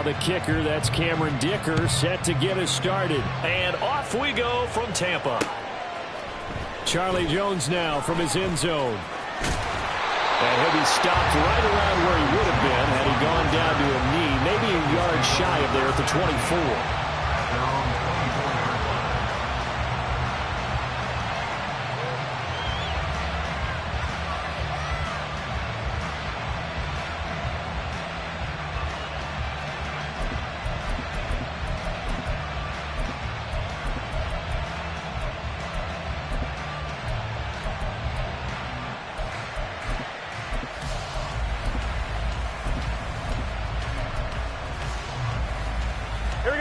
Now the kicker, that's Cameron Dicker, set to get us started. And off we go from Tampa. Charlie Jones now from his end zone. And he'll be stopped right around where he would have been had he gone down to a knee, maybe a yard shy of there at the 24.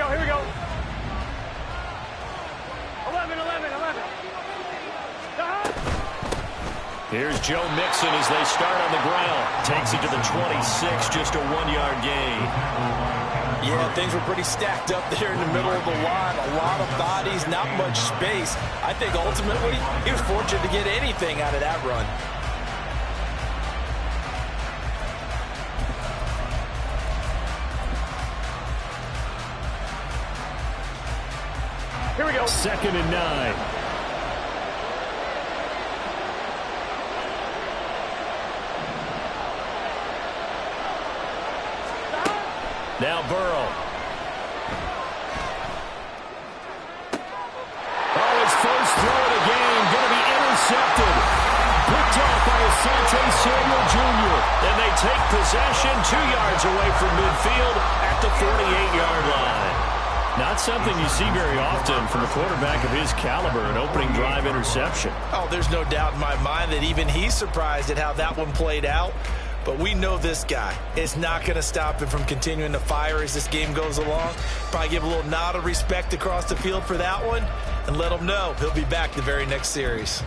Here we go. 11. Here's Joe Mixon as they start on the ground. Takes it to the 26, just a 1-yard gain. Yeah, things were pretty stacked up there in the middle of the line. A lot of bodies, not much space. I think ultimately he was fortunate to get anything out of that run. Here we go. 2nd and 9. Now Burrow. Oh, his first throw of the game going to be intercepted. Picked off by Asante Samuel Jr. And they take possession 2 yards away from midfield at the 48-yard line. Not something you see very often from a quarterback of his caliber, an opening drive interception. Oh, there's no doubt in my mind that even he's surprised at how that one played out. But we know this guy is not going to stop him from continuing to fire as this game goes along. Probably give a little nod of respect across the field for that one and let him know he'll be back the very next series.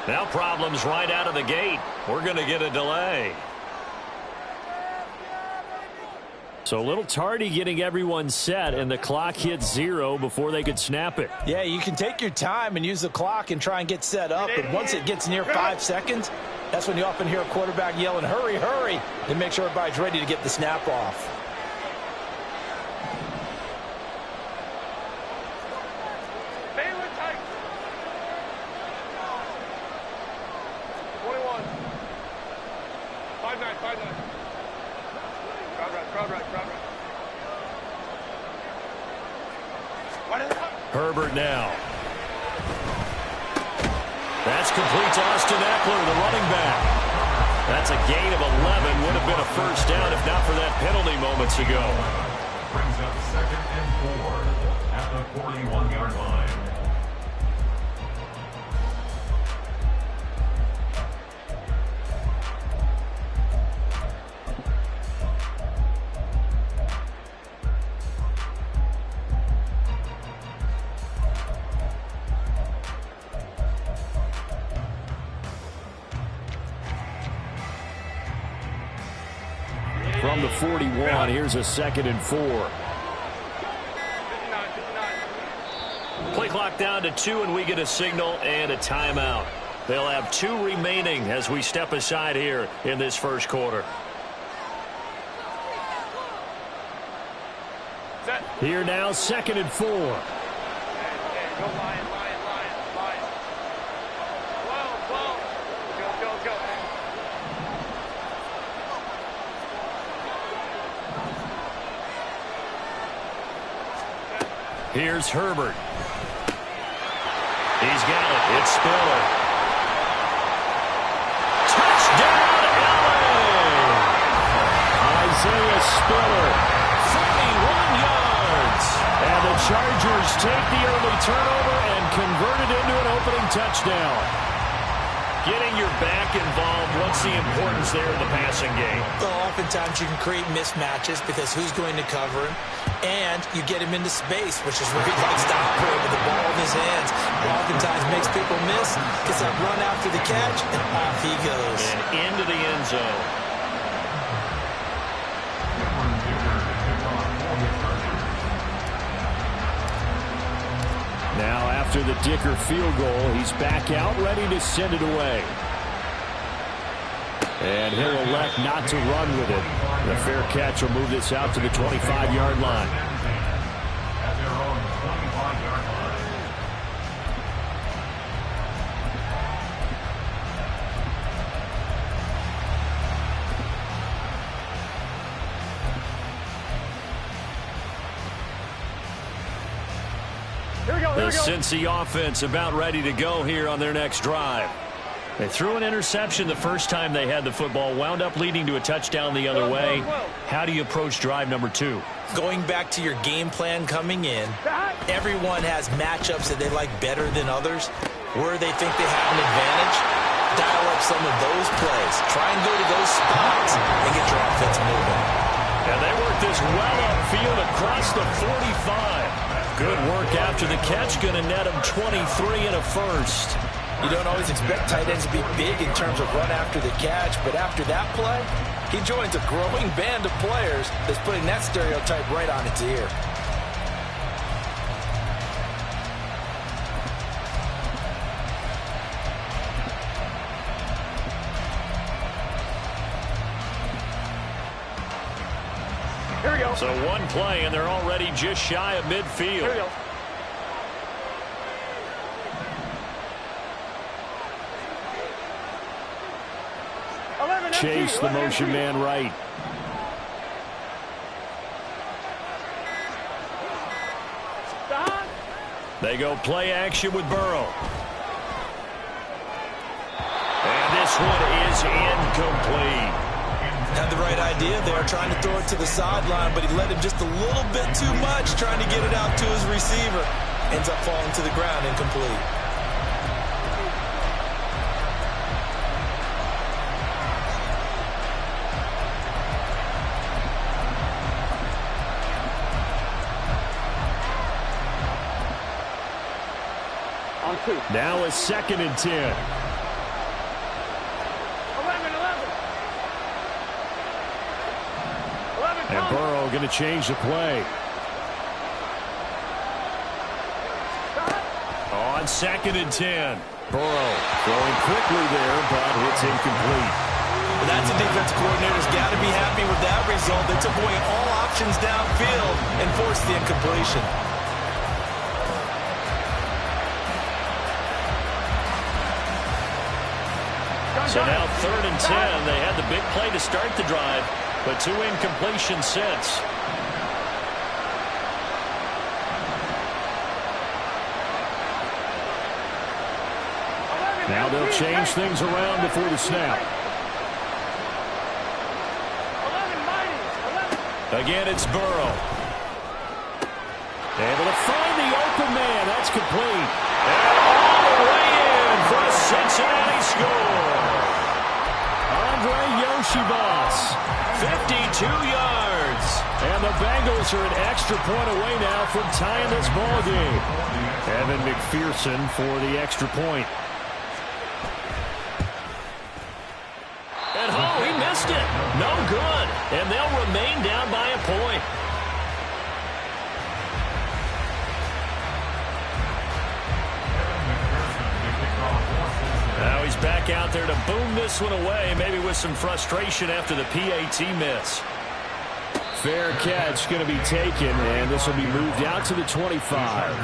Now problems right out of the gate. We're going to get a delay. So a little tardy getting everyone set, and the clock hit 0 before they could snap it. Yeah, you can take your time and use the clock and try and get set up, but once it gets near 5 seconds, that's when you often hear a quarterback yelling, hurry, hurry, and make sure everybody's ready to get the snap off. Herbert now. That's complete to Austin Eckler, the running back. That's a gain of 11. Would have been a first down if not for that penalty moments ago. Brings up 2nd and 4 at the 41-yard line. From the 41, here's a 2nd and 4. Play clock down to 2, and we get a signal and a timeout. They'll have 2 remaining as we step aside here in this first quarter. Here now, 2nd and 4. Go Lion. Go. Here's Herbert. He's got it. It's Spiller. Touchdown, LA! Isaiah Spiller. 41 yards. And the Chargers take the early turnover and convert it into an opening touchdown. Getting your back involved, what's the importance there in the passing game? Well, oftentimes you can create mismatches because who's going to cover him, and you get him into space, which is where he likes to operate with the ball in his hands. Oftentimes makes people miss, gets that run after the catch, and off he goes. And into the end zone. Now after the Dicker field goal, he's back out ready to send it away. And he'll elect not to run with it. The fair catch will move this out to the 25-yard line. At their own 25-yard line. Here we go, here The we go. Cincy offense about ready to go here on their next drive. They threw an interception the first time they had the football, wound up leading to a touchdown the other way. How do you approach drive number 2? Going back to your game plan coming in, everyone has matchups that they like better than others. Where they think they have an advantage, dial up some of those plays. Try and go to those spots and get your offense moving. And they work this well upfield across the 45. Good work after the catch, going to net him 23 and a first. You don't always expect tight ends to be big in terms of run after the catch, but after that play, he joins a growing band of players that's putting that stereotype right on its ear. Here we go. So one play, and they're already just shy of midfield. Here we go. Chase the motion man right. They go play action with Burrow. And this one is incomplete. Had the right idea there, trying to throw it to the sideline, but he let him just a little bit too much, trying to get it out to his receiver. Ends up falling to the ground, incomplete. Now a 2nd and 10. 11, 11. And Burrow going to change the play. On 2nd and 10. Burrow throwing quickly there, but it's incomplete. Well, that's a defense coordinator's got to be happy with that result. They took away all options downfield and forced the incompletion. So now 3rd and 10. They had the big play to start the drive, but 2 incompletions since. Now they'll change things around before the snap. Again, it's Burrow. Able to find the open man. That's complete. And all the way in for a Cincinnati score. Andre Yoshibas, 52 yards. and the Bengals are an extra point away now from tying this ball game. Evan McPherson for the extra point. And oh, he missed it. No good. And they'll remain down by a point. Now he's back out there to boom this one away, maybe with some frustration after the PAT miss. Fair catch going to be taken, and this will be moved out to the 25.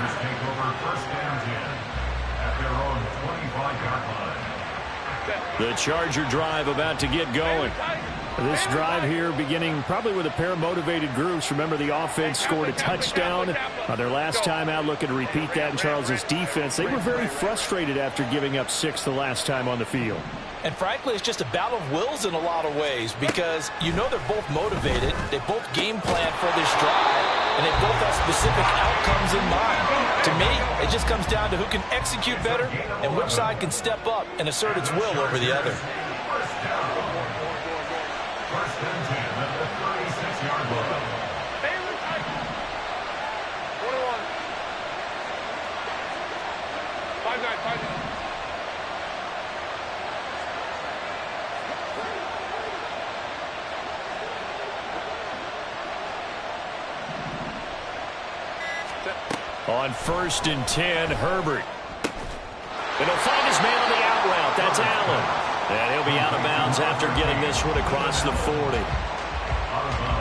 The Charger drive about to get going. This drive here beginning probably with a pair of motivated groups. Remember, the offense scored a touchdown their last time out. Looking to repeat that in Charles's defense. They were very frustrated after giving up 6 the last time on the field. And frankly, it's just a battle of wills in a lot of ways, because you know they're both motivated, they both game plan for this drive, and they both have specific outcomes in mind. To me, it just comes down to who can execute better and which side can step up and assert its will over the other. First and 10 at the 36-yard line. 21. 5-9, 5-9. On 1st and 10, Herbert. And he'll find his man on the out route. That's Allen. And he'll be out of bounds after getting this one across the 40.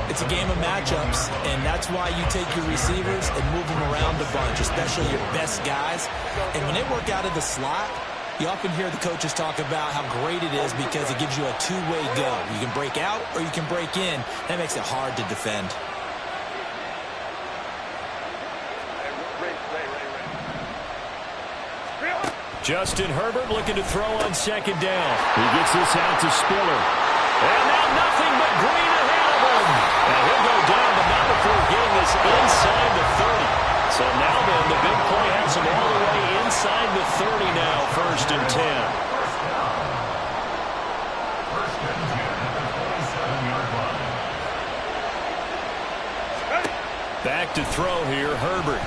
It's a game of matchups, and that's why you take your receivers and move them around a bunch, especially your best guys. And when they work out of the slot, you often hear the coaches talk about how great it is because it gives you a two-way go. You can break out or you can break in. That makes it hard to defend. Justin Herbert looking to throw on 2nd down. He gets this out to Spiller. And now nothing but green ahead of him. And he'll go down, but not before getting this inside the 30. So now then, the big play has him all the way inside the 30 now, 1st and 10. Back to throw here, Herbert.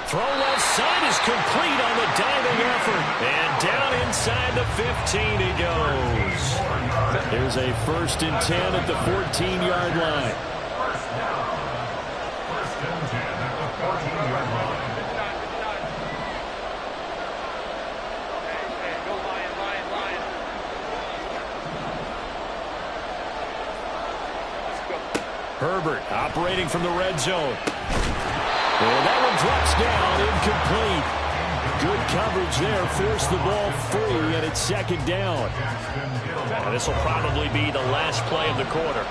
Throw left side is complete on the diving effort. And down inside the 15 he goes. There's a 1st and 10 at the 14-yard line. Herbert operating from the red zone. And that one drops down, incomplete. Good coverage there, forced the ball free, and it's 2nd down. And this will probably be the last play of the quarter.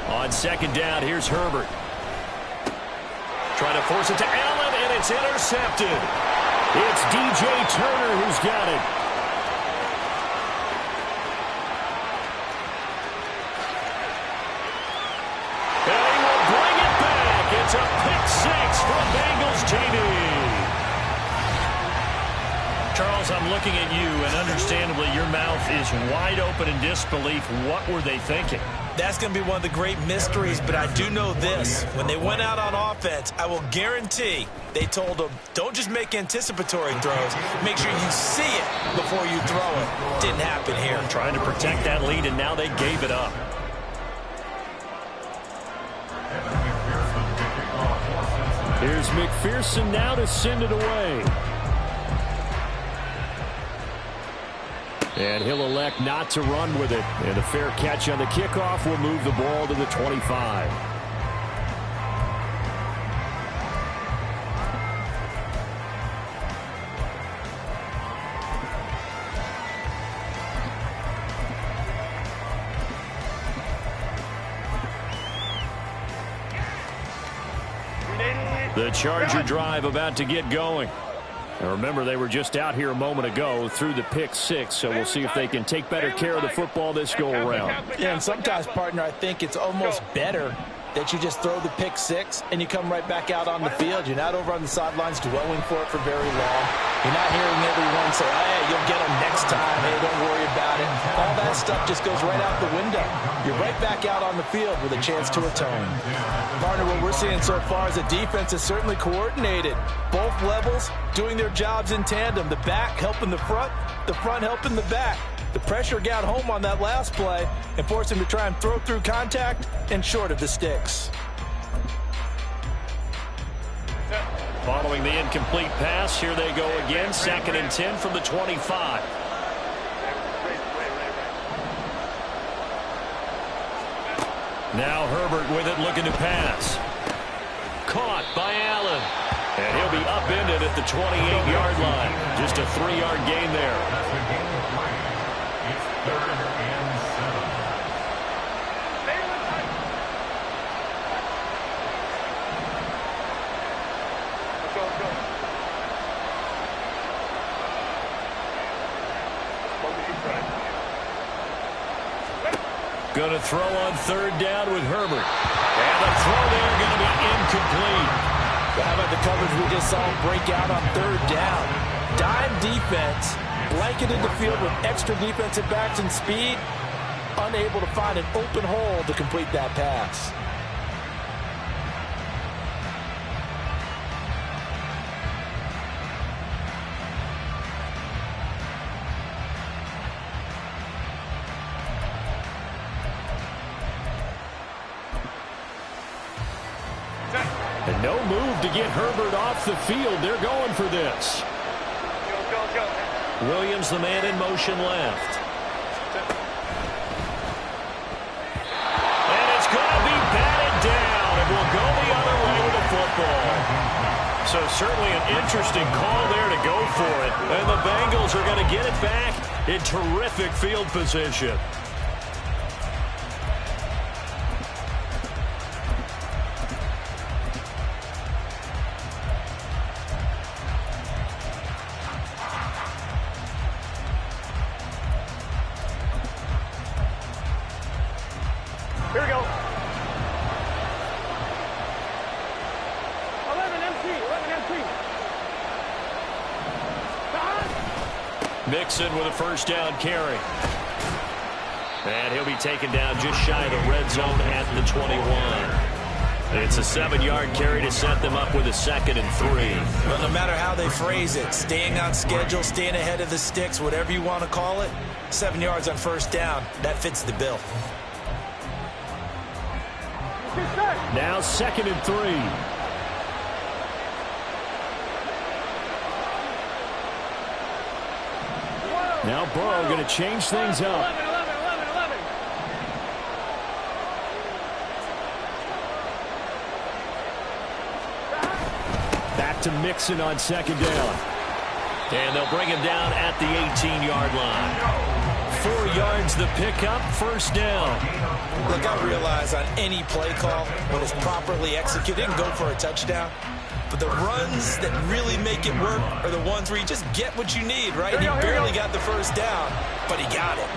On 2nd down, here's Herbert. Trying to force it to Allen, and it's intercepted. It's DJ Turner who's got it. And he will bring it back. It's a pick 6 for Bengals TD. Charles, I'm looking at you, and understandably your mouth is wide open in disbelief. What were they thinking? That's going to be one of the great mysteries, but I do know this. When they went out on offense, I will guarantee they told them, don't just make anticipatory throws. Make sure you see it before you throw it. Didn't happen here. Trying to protect that lead, and now they gave it up. Here's McPherson now to send it away. And he'll elect not to run with it. And a fair catch on the kickoff will move the ball to the 25. The Charger drive about to get going. And remember, they were just out here a moment ago through the pick 6, so we'll see if they can take better care of the football this go-around. Yeah, and sometimes, partner, I think it's almost better that you just throw the pick 6 and you come right back out on the field. You're not over on the sidelines dwelling for it for very long. You're not hearing everyone say, hey, you'll get them next time. Hey, don't worry about it. All that stuff just goes right out the window. You're right back out on the field with a chance to atone. Partner, what we're seeing so far is the defense is certainly coordinated. Both levels doing their jobs in tandem. The back helping the front helping the back. The pressure got home on that last play and forced him to try and throw through contact and short of the sticks. Following the incomplete pass, here they go again. 2nd and 10 from the 25. Now Herbert with it, looking to pass. Caught by Allen. And he'll be upended at the 28-yard line. Just a 3-yard gain there. That's the game of play. It's 3rd and 7. Going to throw on 3rd down with Herbert. And the throw there going to be incomplete. How about the coverage we just saw break out on 3rd down? Dime defense, blanketed the field with extra defensive backs and speed, unable to find an open hole to complete that pass. No move to get Herbert off the field. They're going for this. Go. Williams, the man in motion left. And it's going to be batted down. It will go the other way with the football. So certainly an interesting call there to go for it. And the Bengals are going to get it back in terrific field position. Here we go. 11 MT. Mixon with a first down carry. And he'll be taken down just shy of the red zone at the 21. It's a 7-yard carry to set them up with a 2nd and 3. But no matter how they phrase it, staying on schedule, staying ahead of the sticks, whatever you want to call it, 7 yards on first down, that fits the bill. Now 2nd and 3. Now Burrow going to change things up. 11. Back to Mixon on 2nd down. And they'll bring him down at the 18-yard line. 4 yards the pickup, first down. Look, I realize on any play call, when it's properly executed, you can go for a touchdown. But the runs that really make it work are the ones where you just get what you need, right? He barely got the first down, but he got it.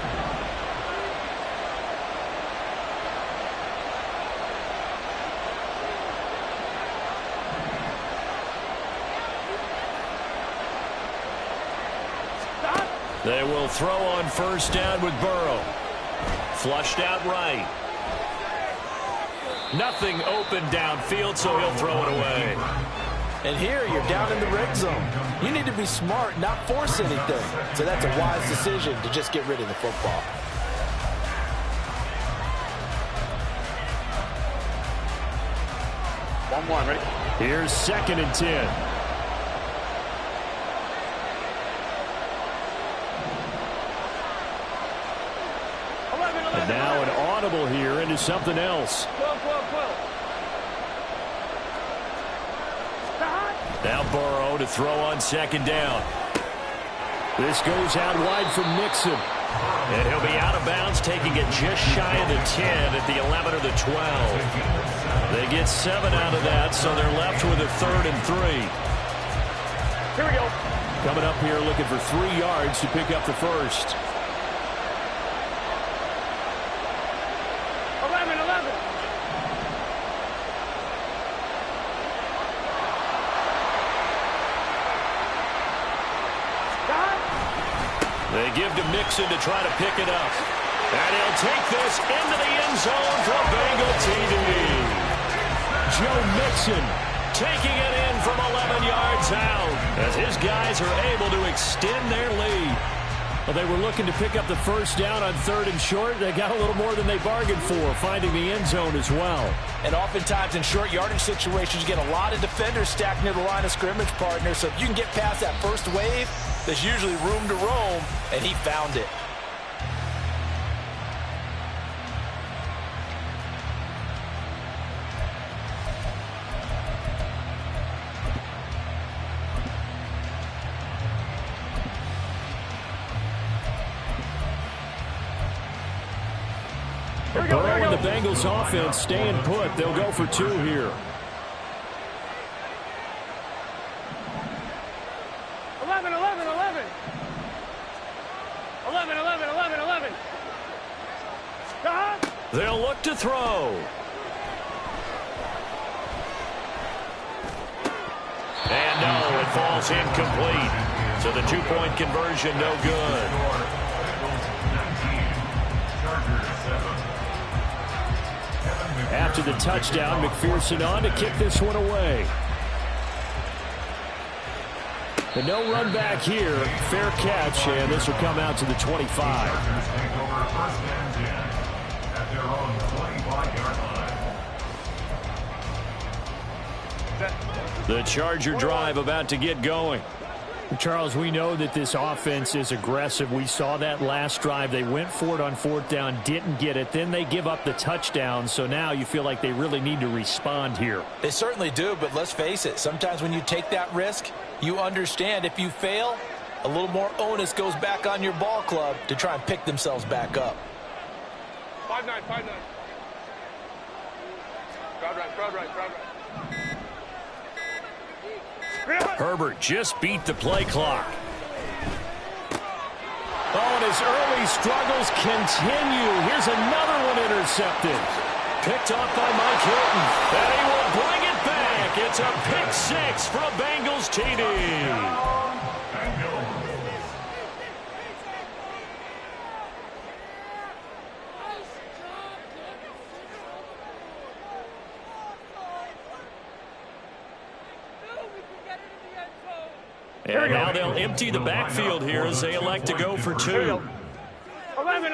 They will throw on first down with Burrow. Flushed out right. Nothing open downfield, so he'll throw it away. And here you're down in the red zone. You need to be smart, not force anything. So that's a wise decision to just get rid of the football. Ready? Here's 2nd and 10. And now an audible here into something else. 12. Now Burrow to throw on 2nd down. This goes out wide for Mixon. And he'll be out of bounds, taking it just shy of the 10 at the 11 or the 12. They get 7 out of that, so they're left with a 3rd and 3. Here we go. Coming up here looking for 3 yards to pick up the first. 11. They give to Mixon to try to pick it up. And he'll take this into the end zone for a Bengal TD. Joe Mixon Taking it in from 11 yards out as his guys are able to extend their lead. Well, they were looking to pick up the first down on 3rd and short. They got a little more than they bargained for, finding the end zone as well. And oftentimes in short yardage situations, you get a lot of defenders stacked near the line of scrimmage, partner. So if you can get past that first wave, there's usually room to roam, and he found it. Burrow and the Bengals offense staying put. They'll go for 2 here. 11. 11. They'll look to throw. And no, it falls incomplete. So the 2-point conversion no good. After the touchdown, McPherson on to kick this one away. But no run back here. Fair catch, and this will come out to the 25. The Charger drive about to get going. Charles, we know that this offense is aggressive. We saw that last drive. They went for it on 4th down, didn't get it. Then they give up the touchdown. So now you feel like they really need to respond here. They certainly do, but let's face it. Sometimes when you take that risk, you understand if you fail, a little more onus goes back on your ball club to try and pick themselves back up. 5-9, 5-9. Crowd right. Herbert just beat the play clock. Oh, and his early struggles continue. Here's another one intercepted. Picked off by Mike Hilton. And he will bring it back. It's a pick 6 for a Bengals TD. And now they'll empty the backfield here as they elect to go for 2. 11.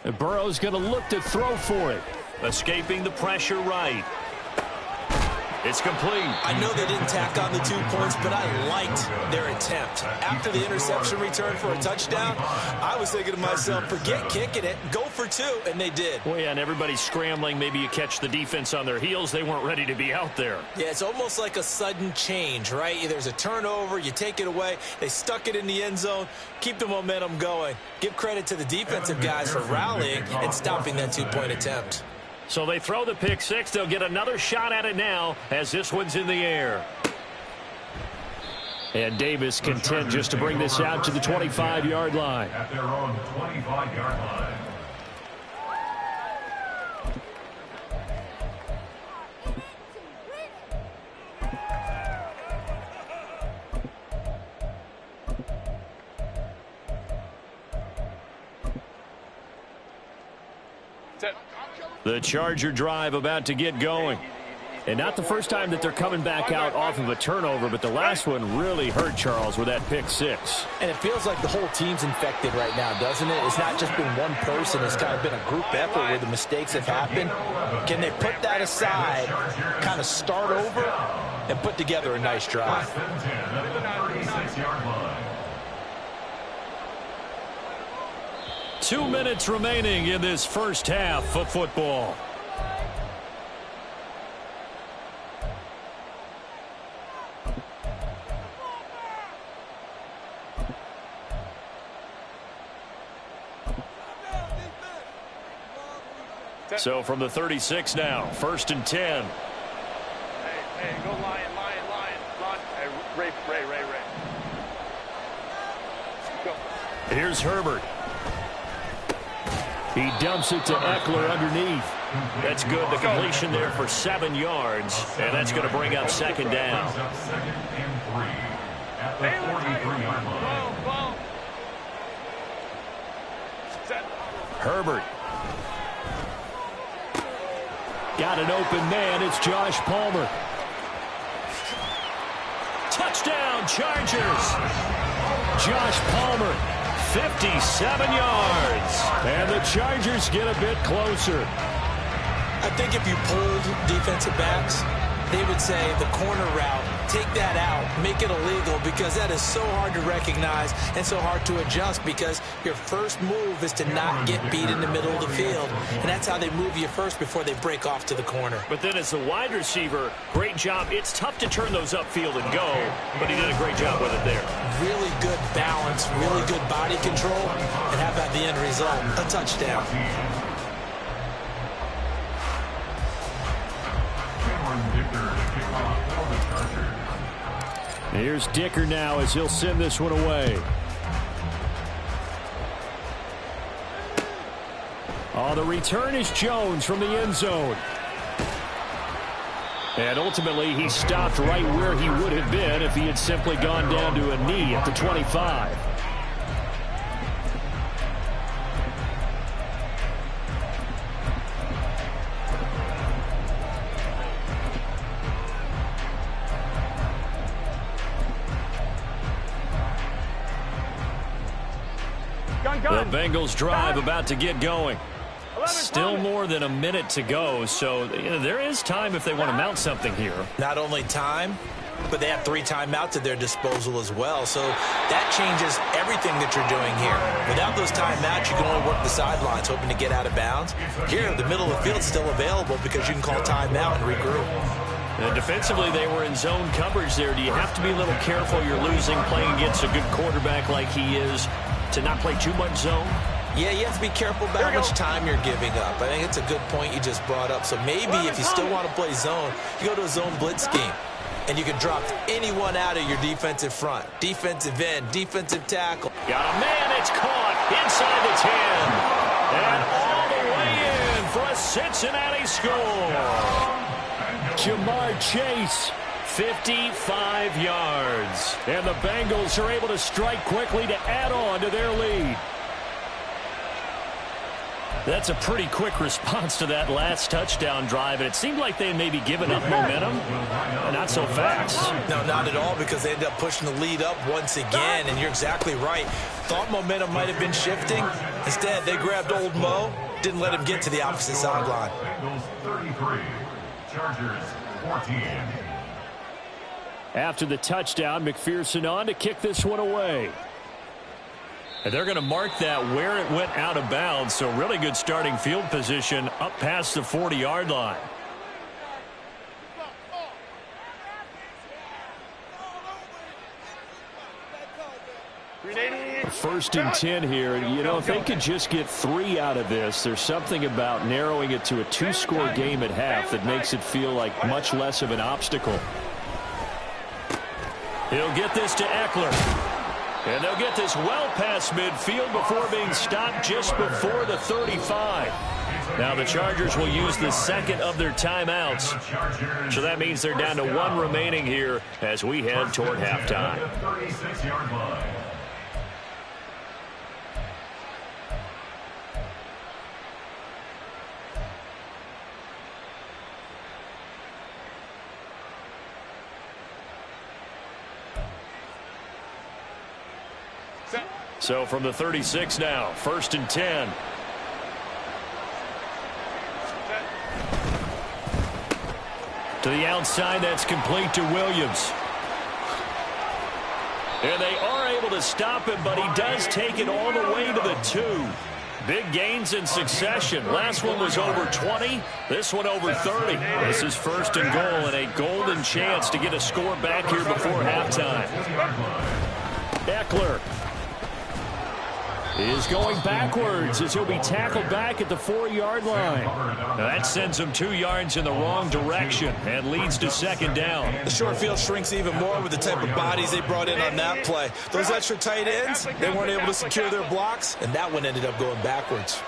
And Burrow's going to look to throw for it. Escaping the pressure right. It's complete. I know they didn't tack on the 2 points, but I liked their attempt. After the interception return for a touchdown, I was thinking to myself, forget kicking it, go for 2, and they did. Well, yeah, and everybody's scrambling. Maybe you catch the defense on their heels. They weren't ready to be out there. Yeah, it's almost like a sudden change, right? There's a turnover, you take it away, they stuck it in the end zone, keep the momentum going. Give credit to the defensive guys for rallying and stopping that 2-point attempt. So they throw the pick 6. They'll get another shot at it now as this one's in the air. And Davis content just to bring this out to the 25-yard line. At their own 25-yard line. The Charger drive about to get going. And not the first time that they're coming back out off of a turnover, but the last one really hurt Charles with that pick 6. And it feels like the whole team's infected right now, doesn't it? It's not just been one person. It's kind of been a group effort where the mistakes have happened. Can they put that aside, kind of start over, and put together a nice drive? 36-yard line. 2 minutes remaining in this first half of football. So from the 36 now, 1st and 10. Hey, go Lion. Hey, Ray. Go. Here's Herbert. He dumps it to Eckler underneath. That's good. The completion there for 7 yards. And that's going to bring up 2nd down. Second and 3 at the 43-yard line. Ball. Set. Herbert. Got an open man. It's Josh Palmer. Touchdown, Chargers. Josh Palmer, 57 yards. And the Chargers get a bit closer. I think if you pulled defensive backs, they would say the corner route, take that out, make it illegal, because that is so hard to recognize and so hard to adjust, because your first move is to not get beat in the middle of the field. And that's how they move you first before they break off to the corner. But then as the wide receiver, great job. It's tough to turn those upfield and go, but he did a great job with it there. Really good balance, really good body control, and how about the end result? A touchdown. Here's Dicker now as he'll send this one away. Oh, the return is Jones from the end zone. And ultimately, he stopped right where he would have been if he had simply gone down to a knee at the 25. The Bengals drive about to get going. Still more than a minute to go, so there is time if they want to mount something here. Not only time, but they have 3 timeouts at their disposal as well. So that changes everything that you're doing here. Without those timeouts, you can only work the sidelines, hoping to get out of bounds. Here, the middle of the field is still available because you can call timeout and regroup. And defensively, they were in zone coverage there. Do you have to be a little careful? You're losing, playing against a good quarterback like he is, to not play too much zone? Yeah, you have to be careful about how much time you're giving up. I think it's a good point you just brought up. So maybe if you still want to play zone, you go to a zone blitz scheme. And you can drop anyone out of your defensive front. Defensive end, defensive tackle. Got a man, it's caught inside the 10. And all the way in for a Cincinnati score. Jamar Chase, 55 yards. And the Bengals are able to strike quickly to add on to their lead. That's a pretty quick response to that last touchdown drive, and it seemed like they had maybe given up momentum. Not so fast. No, not at all, because they ended up pushing the lead up once again, and you're exactly right. Thought momentum might have been shifting. Instead, they grabbed old Mo, didn't let him get to the opposite sideline. Bengals 33, Chargers 14. After the touchdown, McPherson on to kick this one away. And they're going to mark that where it went out of bounds, so really good starting field position up past the 40-yard line. First and 10 here. You know, if they could just get 3 out of this, there's something about narrowing it to a 2-score game at half that makes it feel like much less of an obstacle. He'll get this to Eckler. And they'll get this well past midfield before being stopped just before the 35. Now the Chargers will use the second of their timeouts. So that means they're down to 1 remaining here as we head toward halftime. 36-yard line. So from the 36 now, first and 10. To the outside, that's complete to Williams. And they are able to stop him, but he does take it all the way to the 2. Big gains in succession. Last one was over 20. This one over 30. This is first and goal and a golden chance to get a score back here before halftime. Eckler is going backwards as he'll be tackled back at the 4-yard line. Now that sends him 2 yards in the wrong direction and leads to second down. The short field shrinks even more with the type of bodies they brought in on that play. Those extra tight ends, they weren't able to secure their blocks, and that one ended up going backwards.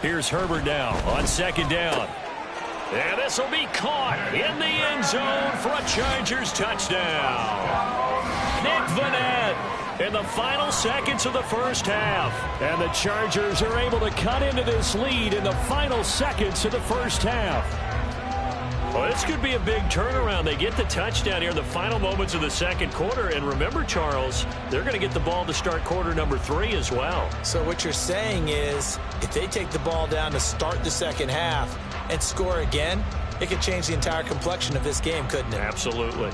Here's Herbert now on second down. And this will be caught in the end zone for a Chargers touchdown. Nick Vannett in the final seconds of the first half. And the Chargers are able to cut into this lead in the final seconds of the first half. Well, this could be a big turnaround. They get the touchdown here in the final moments of the second quarter. And remember, Charles, they're going to get the ball to start quarter number 3 as well. So what you're saying is if they take the ball down to start the second half and score again, it could change the entire complexion of this game, couldn't it? Absolutely.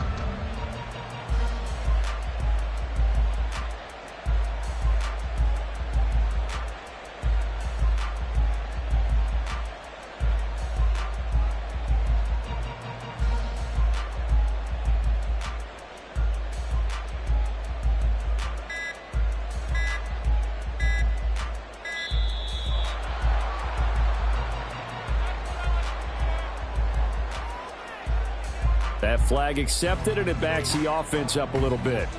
That flag accepted, and it backs the offense up a little bit.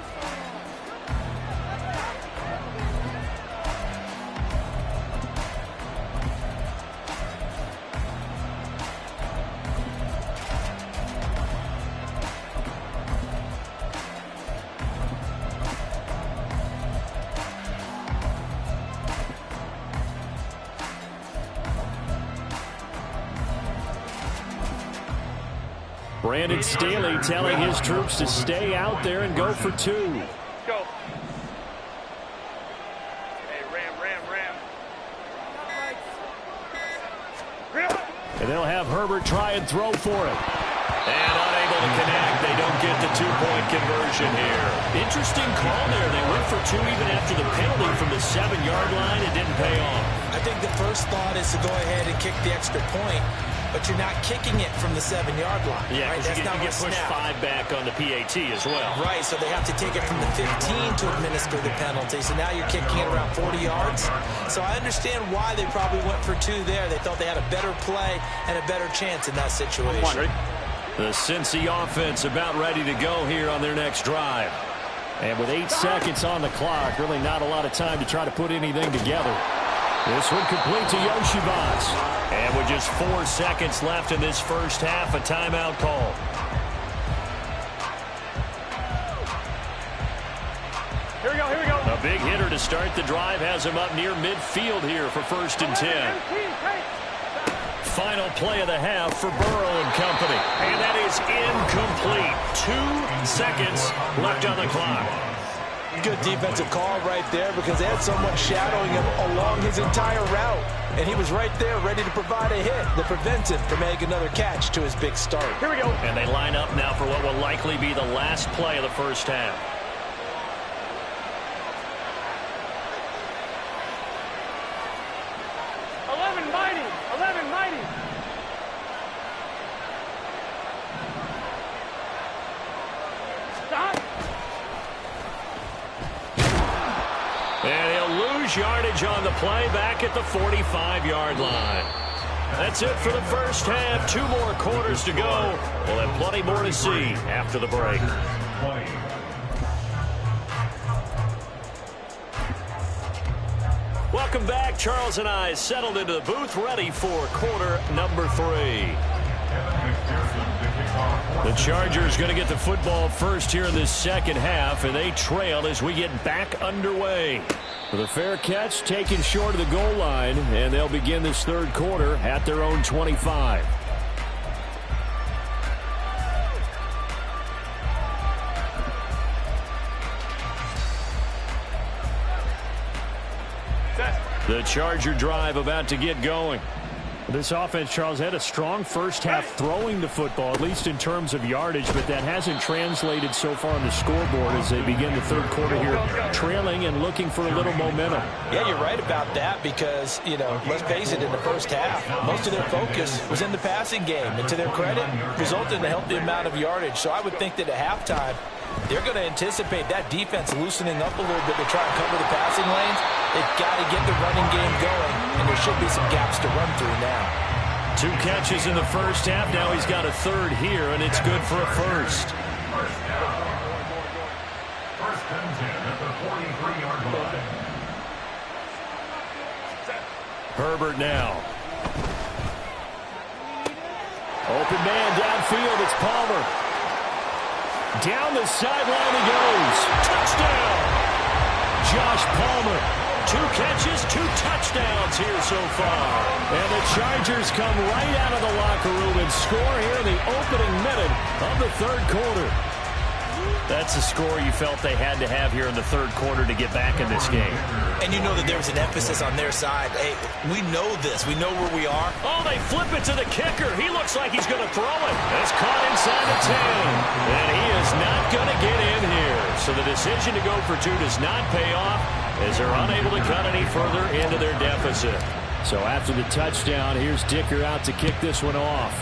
Brandon Staley telling his troops to stay out there and go for 2. Go. Hey, ram. try and throw for it. And unable to connect. They don't get the two-point conversion here. Interesting call there. They went for two even after the penalty from the 7-yard line. It didn't pay off. I think the first thought is to go ahead and kick the extra point, but you're not kicking it from the 7-yard line. Yeah, right? That's you not get pushed 5 back on the PAT as well. Right, so they have to take it from the 15 to administer the penalty. So now you're kicking it around 40 yards. So I understand why they probably went for 2 there. They thought they had a better play and a better chance in that situation. The Cincy offense about ready to go here on their next drive. And with 8 seconds on the clock, really not a lot of time to try to put anything together. This one complete to Yoshibas. And with just 4 seconds left in this first half, a timeout call. Here we go, here we go. A big hitter to start the drive has him up near midfield here for 1st and 10. Final play of the half for Burrow and company. And that is incomplete. 2 seconds left on the clock. Good defensive call right there because they had someone shadowing him along his entire route. And he was right there ready to provide a hit to prevent him from making another catch to his big start. Here we go. And they line up now for what will likely be the last play of the first half. And he'll lose yardage on the play back at the 45-yard line. That's it for the first half. 2 more quarters to go. We'll have plenty more to see after the break. Welcome back. Charles and I settled into the booth ready for quarter number 3. The Chargers going to get the football first here in this second half, and they trail as we get back underway. The fair catch taken short of the goal line, and they'll begin this third quarter at their own 25. The Charger drive about to get going. This offense, Charles, had a strong first half throwing the football, at least in terms of yardage, but that hasn't translated so far on the scoreboard as they begin the third quarter here, trailing and looking for a little momentum. Yeah, you're right about that because, let's face it, in the first half, most of their focus was in the passing game. And to their credit, resulted in a healthy amount of yardage. So I would think that at halftime, they're going to anticipate that defense loosening up a little bit to try and cover the passing lanes. They've got to get the running game going, and there should be some gaps to run through now. 2 catches in the first half. Now he's got a third here, and it's good for a first. First and 10 at the 43-yard line. Herbert now. Open man downfield. It's Palmer. Down the sideline he goes. Touchdown! Josh Palmer. 2 catches, 2 touchdowns here so far. And the Chargers come right out of the locker room and score here in the opening minute of the third quarter. That's a score you felt they had to have here in the third quarter to get back in this game. And you know that there was an emphasis on their side. Hey, we know this. We know where we are. Oh, they flip it to the kicker. He looks like he's going to throw it. It's caught inside the 10. And he is not going to get in here. So the decision to go for 2 does not pay off as they're unable to cut any further into their deficit. So after the touchdown, here's Dicker out to kick this one off.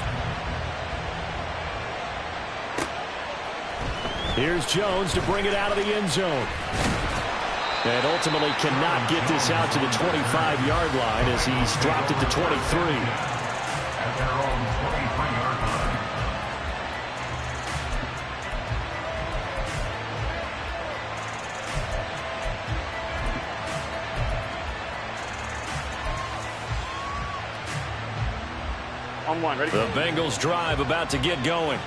Here's Jones to bring it out of the end zone. And ultimately cannot get this out to the 25-yard line as he's dropped it to 23. At their own 23-yard line. On 1, ready? The Bengals drive about to get going.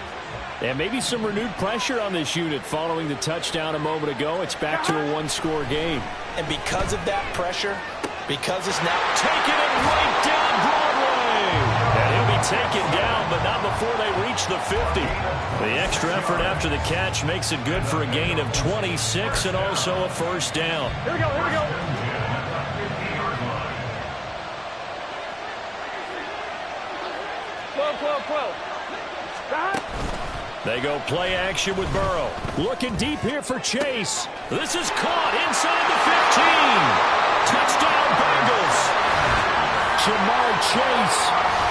And maybe some renewed pressure on this unit following the touchdown a moment ago. It's back to a 1-score game. And because of that pressure, because it's now taking it right down Broadway. And he'll be taken down, but not before they reach the 50. The extra effort after the catch makes it good for a gain of 26 and also a first down. Here we go, here we go. 12, 12, 12. They go play action with Burrow. Looking deep here for Chase. This is caught inside the 15. Touchdown, Bengals. Jamar Chase.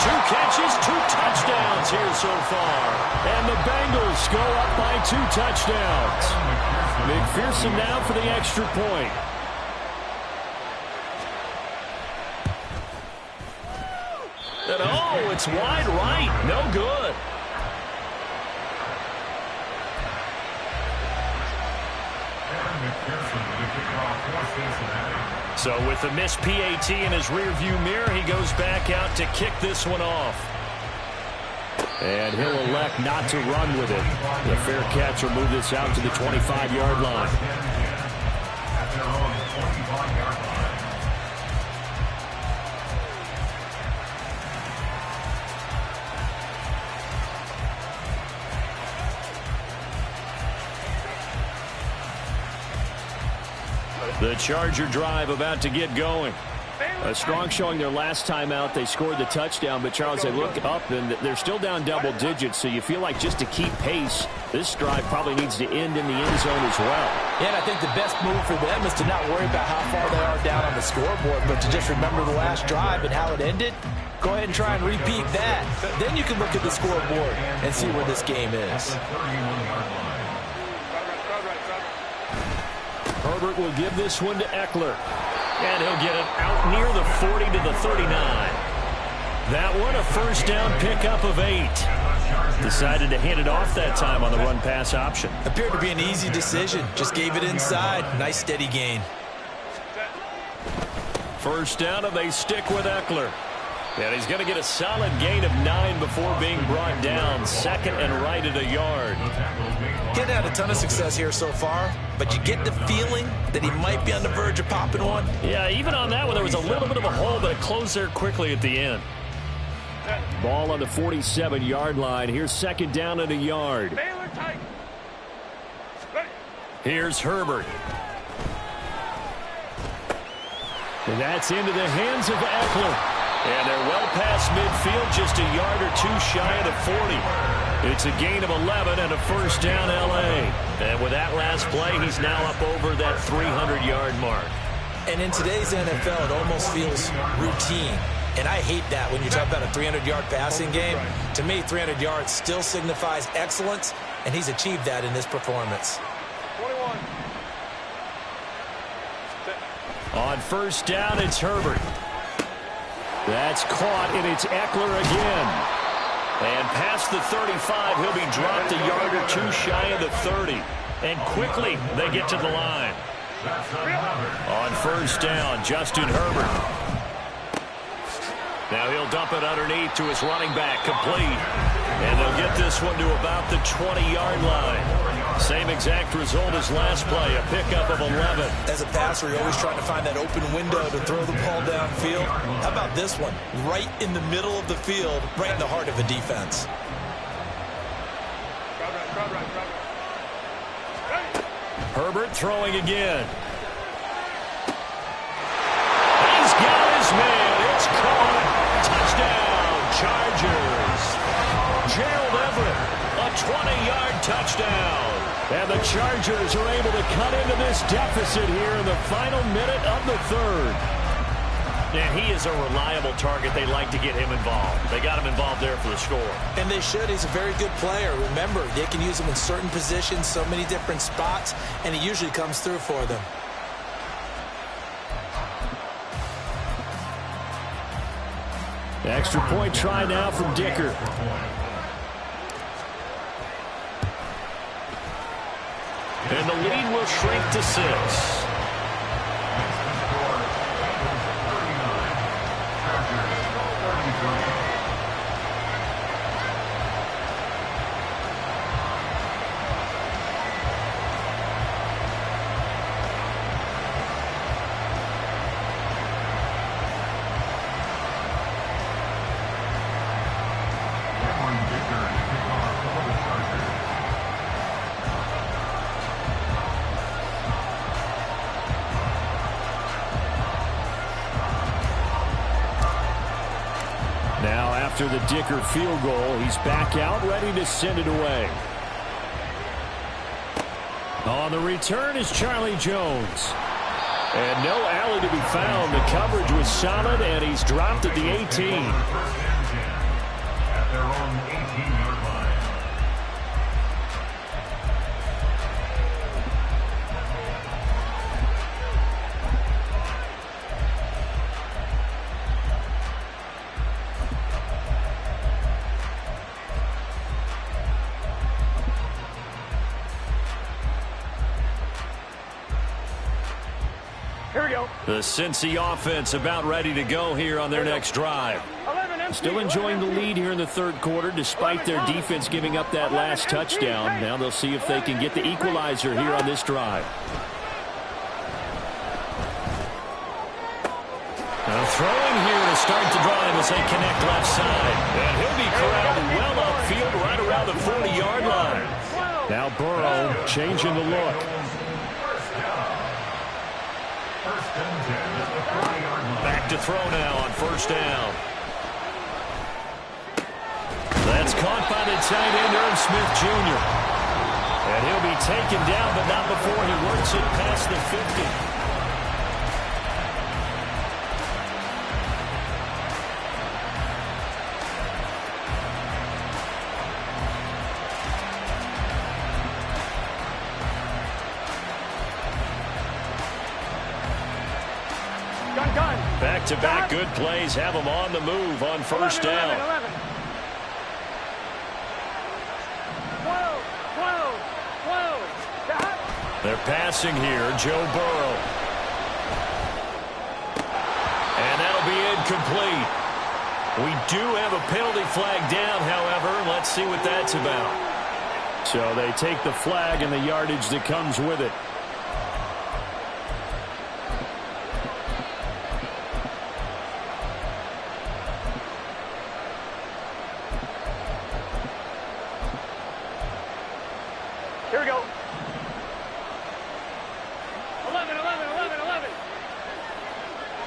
2 catches, 2 touchdowns here so far. And the Bengals go up by 2 touchdowns. McPherson now for the extra point. And oh, it's wide right. No good. So with the missed PAT in his rearview mirror, he goes back out to kick this one off. And he'll elect not to run with it. The fair catch will move this out to the 25-yard line. At their own 25-yard line. The Charger drive about to get going. A strong showing their last time out. They scored the touchdown, but Charles, they look up and they're still down double digits, so you feel like just to keep pace, this drive probably needs to end in the end zone as well. Yeah, and I think the best move for them is to not worry about how far they are down on the scoreboard, but to just remember the last drive and how it ended. Go ahead and try and repeat that. Then you can look at the scoreboard and see where this game is. Herbert will give this one to Eckler. And he'll get it out near the 40 to the 39. That one a first down pickup of 8. Decided to hand it off that time on the run-pass option. Appeared to be an easy decision. Just gave it inside. Nice steady gain. First down, and they stick with Eckler. And he's going to get a solid gain of 9 before being brought down. Second and right at a yard. Getting had a ton of success here so far, but you get the feeling that he might be on the verge of popping one. Yeah, even on that one, there was a little bit of a hole, but it closed there quickly at the end. Ball on the 47-yard line. Here's second down and a yard. Here's Herbert. And that's into the hands of Eckler. And they're well past midfield, just a yard or 2 shy of the 40. It's a gain of 11 and a first down L.A. And with that last play, he's now up over that 300-yard mark. And in today's NFL, it almost feels routine. And I hate that when you talk about a 300-yard passing game. To me, 300 yards still signifies excellence, and he's achieved that in this performance. 21. On first down, it's Herbert. That's caught, and it's Eckler again. And past the 35, he'll be dropped a yard or 2 shy of the 30. And quickly, they get to the line. On first down, Justin Herbert. Now he'll dump it underneath to his running back, complete. And they'll get this one to about the 20-yard line. Same exact result as last play, a pickup of 11. As a passer, you're always trying to find that open window to throw the ball downfield. How about this one? Right in the middle of the field, right in the heart of a defense. Herbert throwing again. He's got his man. It's caught. Touchdown, Chargers. Gerald Everett, a 20-yard touchdown. And the Chargers are able to cut into this deficit here in the final minute of the third. And he is a reliable target. They like to get him involved. They got him involved there for the score. And they should. He's a very good player. Remember, they can use him in certain positions, so many different spots, and he usually comes through for them. Extra point try now from Dicker. And the lead will shrink to 6. After the Dicker field goal, he's back out, ready to send it away. On the return is Charlie Jones. And no alley to be found. The coverage was solid, and he's dropped at the 18. First and 10 at their own 18-yard line. Here we go. The Cincy offense about ready to go here on their next drive. Still enjoying the lead here in the third quarter despite their defense giving up that last touchdown. Now they'll see if they can get the equalizer here on this drive. Now throwing here to start the drive as they connect left side. And he'll be corralled well upfield right around the 40-yard line. Now Burrow changing the look. Back to throw now on first down. That's caught by the tight end, Irv Smith Jr. And he'll be taken down, but not before he works it past the 50. Back-to-back good plays have them on the move on first down. 11. 12. They're passing here, Joe Burrow. And that'll be incomplete. We do have a penalty flag down, however. Let's see what that's about. So they take the flag and the yardage that comes with it. Here we go. 11.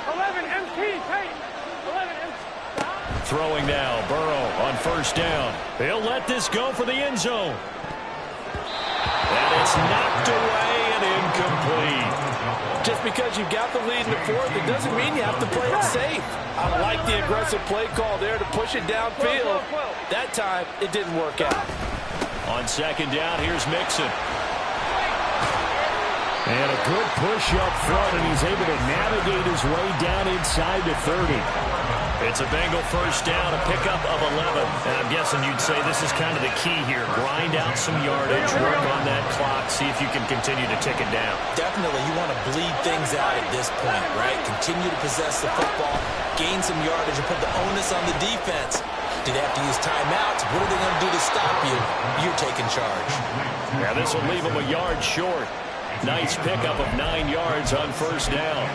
11 MT, tight. 11 MT. Throwing now, Burrow on first down. He'll let this go for the end zone. And it's knocked away and incomplete. Just because you've got the lead in the fourth, it doesn't mean you have to play it safe. I like the aggressive play call there to push it downfield. That time, it didn't work out. On second down, here's Mixon. And a good push up front, and he's able to navigate his way down inside the 30. It's a Bengal first down, a pickup of 11. And I'm guessing you'd say this is kind of the key here. Grind out some yardage, work on that clock, see if you can continue to tick it down. Definitely, you want to bleed things out at this point, right? Continue to possess the football, gain some yardage, and put the onus on the defense. Do they have to use timeouts? What are they going to do to stop you? You're taking charge. Yeah, this will leave them a yard short. Nice pickup of 9 yards on first down.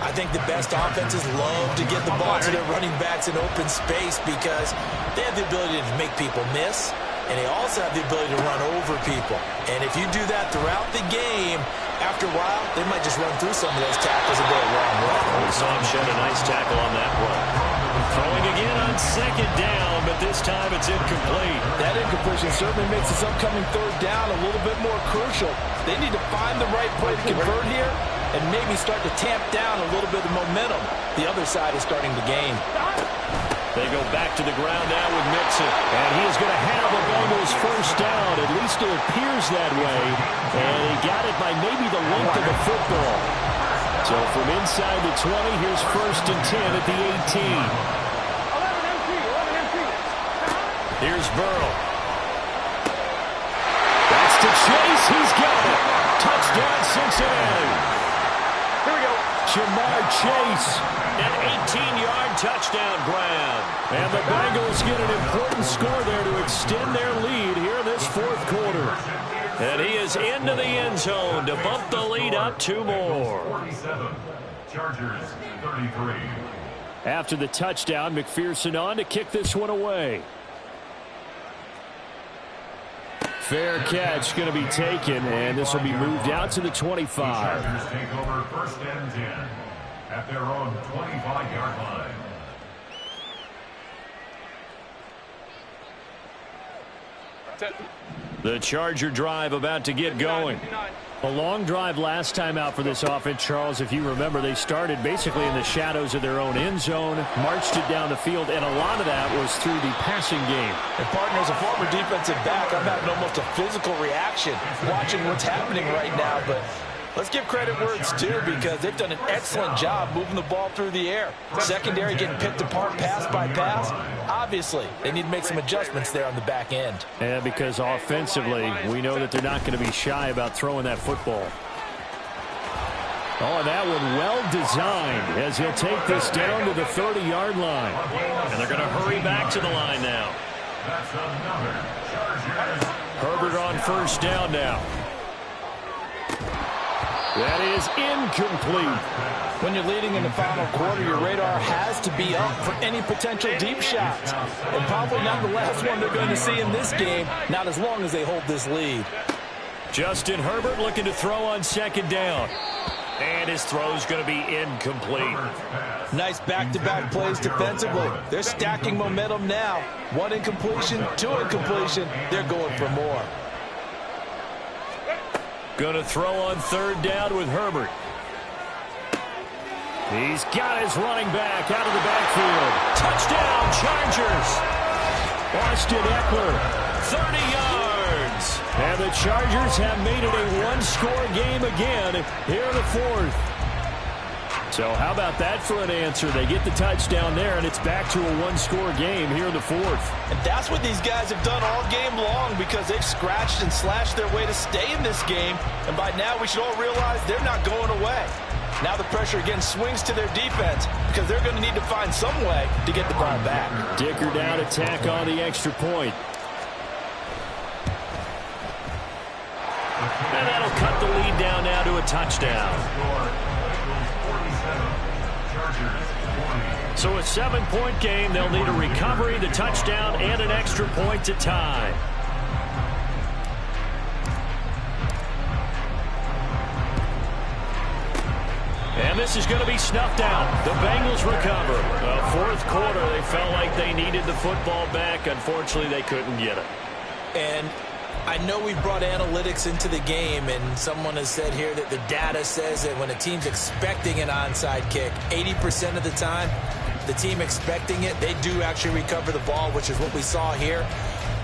I think the best offenses love to get the ball to their running backs in open space because they have the ability to make people miss, and they also have the ability to run over people. And if you do that throughout the game, after a while, they might just run through some of those tackles and go a long way. We saw him shed a nice tackle on that one. Throwing again on second down, but this time it's incomplete. That incompletion certainly makes this upcoming third down a little bit more crucial. They need to find the right play to convert here and maybe start to tamp down a little bit of momentum. The other side is starting to gain. They go back to the ground now with Mixon. And he is going to have the Bengals first down. At least it appears that way. And he got it by maybe the length of the football. So from inside the 20, here's first and 10 at the 18. 11 MT. Here's Burrow. That's to Chase. He's got it. Touchdown, Cincinnati. Here we go. Jamar Chase, an 18-yard touchdown grab. And the Bengals get an important score there to extend their lead here in this fourth quarter. And he is into the end zone to bump the lead up 2 more. 47, Chargers 33. After the touchdown, McPherson on to kick this one away. Fair catch going to be taken, and this will be moved out to the 25. Chargers take over first and 10 at their own 25-yard line. Set. The Charger drive about to get going. A long drive last time out for this offense, Charles. If you remember, they started basically in the shadows of their own end zone, marched it down the field, and a lot of that was through the passing game. And, partner, as a former defensive back, I'm having almost a physical reaction watching what's happening right now. But let's give credit where it's due, because they've done an excellent job moving the ball through the air. Secondary getting picked apart pass by pass. Obviously, they need to make some adjustments there on the back end. And because offensively, we know that they're not going to be shy about throwing that football. Oh, and that one well designed as he'll take this down to the 30-yard line. And they're going to hurry back to the line now. Herbert on first down now. That is incomplete. When you're leading in the final quarter, your radar has to be up for any potential deep shots. And probably not the last one they're going to see in this game, not as long as they hold this lead. Justin Herbert looking to throw on second down. And his throw's going to be incomplete. Nice back-to-back plays defensively. They're stacking momentum now. One incompletion, two incompletion. They're going for more. Going to throw on third down with Herbert. He's got his running back out of the backfield. Touchdown, Chargers. Austin Eckler, 30 yards. And the Chargers have made it a one-score game again here in the fourth. So how about that for an answer? They get the touchdown there, and it's back to a one-score game here in the fourth. And that's what these guys have done all game long, because they've scratched and slashed their way to stay in this game. And by now, we should all realize they're not going away. Now the pressure again swings to their defense, because they're going to need to find some way to get the ball back. Dicker down to tack on the extra point. And that'll cut the lead down now to a touchdown. So a 7-point game. They'll need a recovery, the touchdown, and an extra point to tie. And this is going to be snuffed out. The Bengals recover. Fourth quarter, they felt like they needed the football back. Unfortunately, they couldn't get it. And I know we brought analytics into the game, and someone has said here that the data says that when a team's expecting an onside kick, 80% of the time, the team expecting it, they do actually recover the ball, which is what we saw here.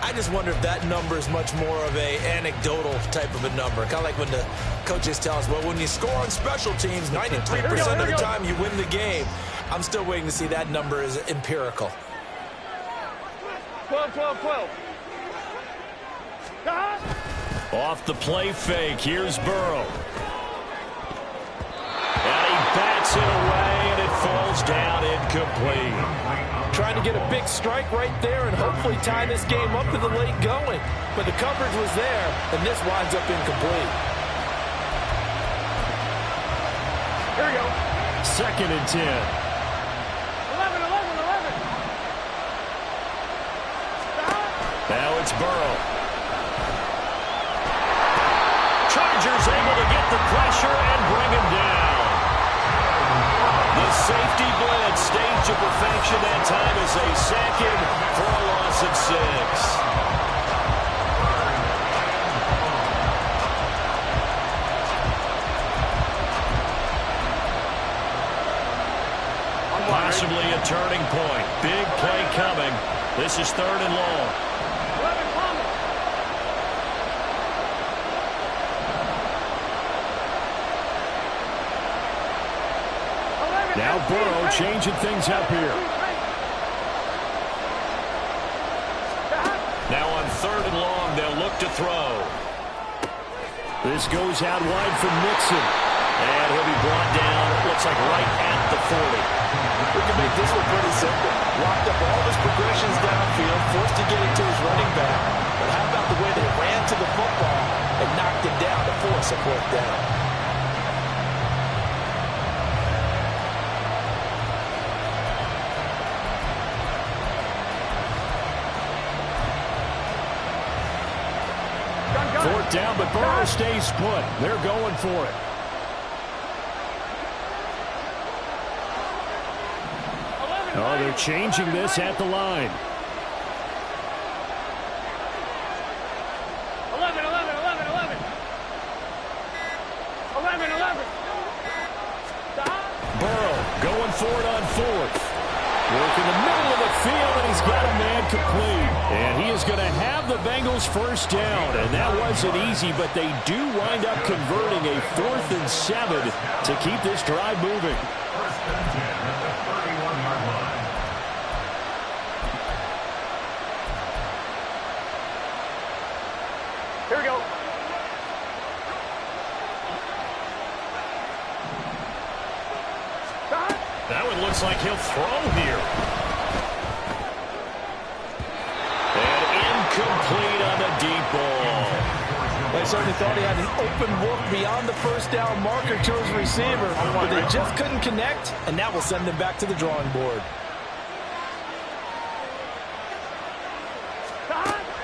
I just wonder if that number is much more of a anecdotal type of a number. Kind of like when the coaches tell us, well, when you score on special teams, 93% of the time you win the game. I'm still waiting to see that number is empirical. 12, 12, 12. Off the play fake, here's Burrow. And he bats it away, and it falls down incomplete. Trying to get a big strike right there and hopefully tie this game up to the late going. But the coverage was there, and this winds up incomplete. Here we go. Second and 10. 11, 11, 11. Now it's Burrow. Chargers able to get the pressure and bring him down. The safety blitz staged to perfection that time as they sack him for a loss of 6. Possibly a turning point. Big play coming. This is third and long. 11, Palmer. Now Burrow changing things up here. Now on third and long, they'll look to throw. This goes out wide for Mixon. And he'll be brought down, it looks like right at the 40. We can make this one pretty simple. Locked up all his progressions downfield, forced to get it to his running back. But how about the way they ran to the football and knocked it down to force a fourth down? Fourth down, but Burrow stays put. They're going for it. Oh, they're changing this at the line. for it on fourth. Working the middle of the field, and he's got a man complete. And he is going to have the Bengals first down. And that wasn't easy, but they do wind up converting a 4th and 7 to keep this drive moving. First and 10 at the 31-yard line. Here we go. That one looks like he'll throw here. And incomplete on the deep ball. They certainly thought he had an open look beyond the first down marker to his receiver, but they just couldn't connect, and that will send them back to the drawing board.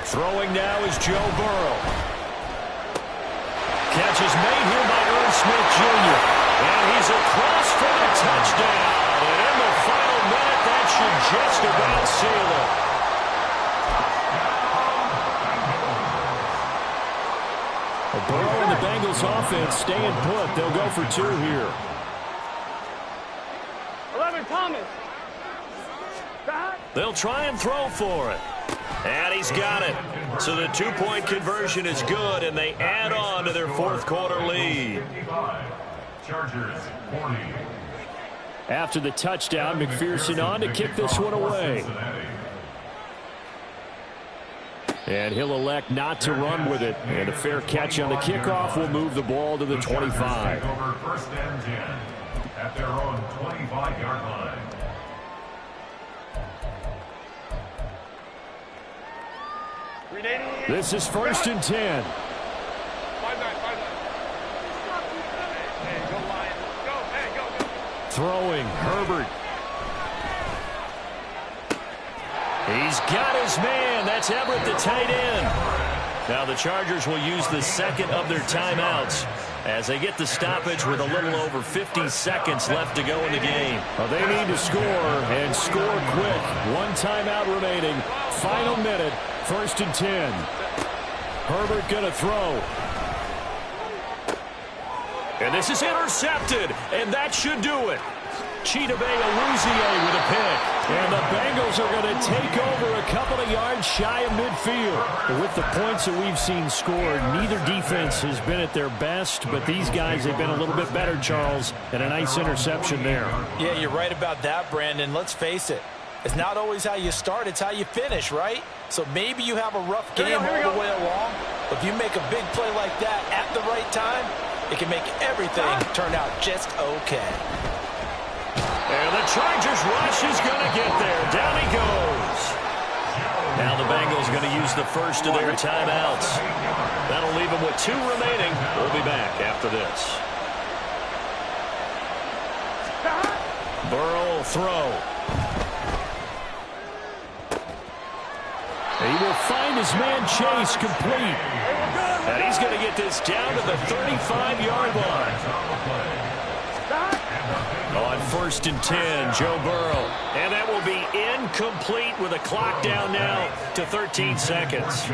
Throwing now is Joe Burrow. Catch is made here by Irv Smith Jr. And he's across for the touchdown. And in the final minute, that should just about seal it. Burrow and the Bengals offense staying put. They'll go for 2 here. 11, Thomas. They'll try and throw for it. And he's got it. So the 2-point conversion is good, and they add on to their 4th quarter lead. 55. Chargers 40. After the touchdown, McPherson on to kick this one away. And he'll elect not to run with it. And a fair catch on the kickoff will move the ball to the 25. Over first and 10 at their own 25-yard line. This is 1st and 10. 5-9, 5-9. Hey, go Lions. Go, hey, go. Throwing, Herbert. He's got his man. That's Everett, the tight end. Now the Chargers will use the 2nd of their timeouts as they get the stoppage with a little over 50 seconds left to go in the game. Well, they need to score, and score quick. 1 timeout remaining. Final minute, 1st and 10. Herbert going to throw. And this is intercepted, and that should do it. Chidobe Awuzie with a pick. And the Bengals are going to take over a couple of yards shy of midfield. With the points that we've seen scored, neither defense has been at their best, but these guys have been a little bit better, Charles, and a nice interception there. Yeah, you're right about that, Brandon. Let's face it. It's not always how you start, it's how you finish, right? So maybe you have a rough game all the way along, but if you make a big play like that at the right time, it can make everything turn out just okay. And the Chargers rush is going to get there. Down he goes. Now the Bengals going to use the first of their timeouts. That'll leave them with 2 remaining. We'll be back after this. Burrow will throw. He will find his man Chase complete. And he's going to get this down to the 35-yard line. On 1st and 10, Joe Burrow. And that will be incomplete with a clock down now to 13 seconds.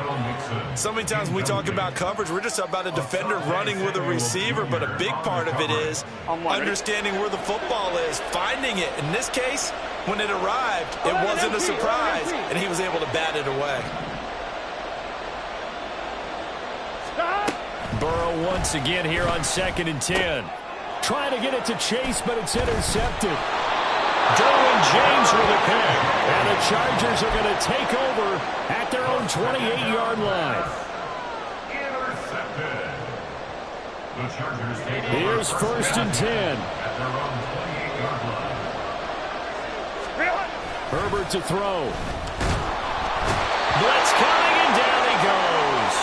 So many times when we talk about coverage, we're just about a defender running with a receiver, but a big part of it is understanding where the football is, finding it. In this case, when it arrived, it wasn't a surprise, and he was able to bat it away. Burrow once again here on 2nd and 10. Trying to get it to Chase, but it's intercepted. Derwin James with a pick. And the Chargers are going to take over at their own 28-yard line. Intercepted. The Chargers take over. Here's 1st and 10. At their own 28-yard line. Herbert to throw. Blitz coming, and down he goes.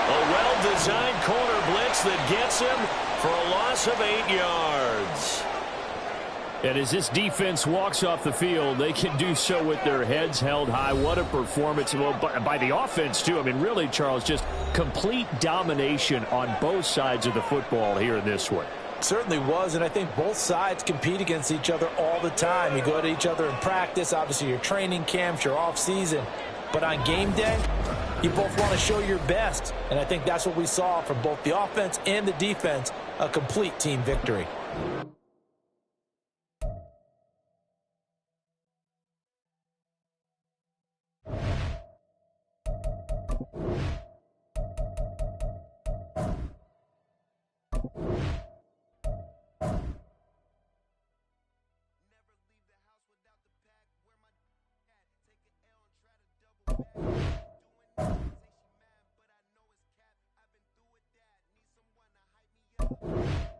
A well-designed corner blitz that gets him for a loss of 8 yards. And as this defense walks off the field, they can do so with their heads held high. What a performance. Well, by the offense, too. I mean, really, Charles, just complete domination on both sides of the football here in this one. Certainly was, and I think both sides compete against each other all the time. You go to each other in practice, obviously your training camps, your off-season. But on game day, you both want to show your best. And I think that's what we saw from both the offense and the defense, a complete team victory. it.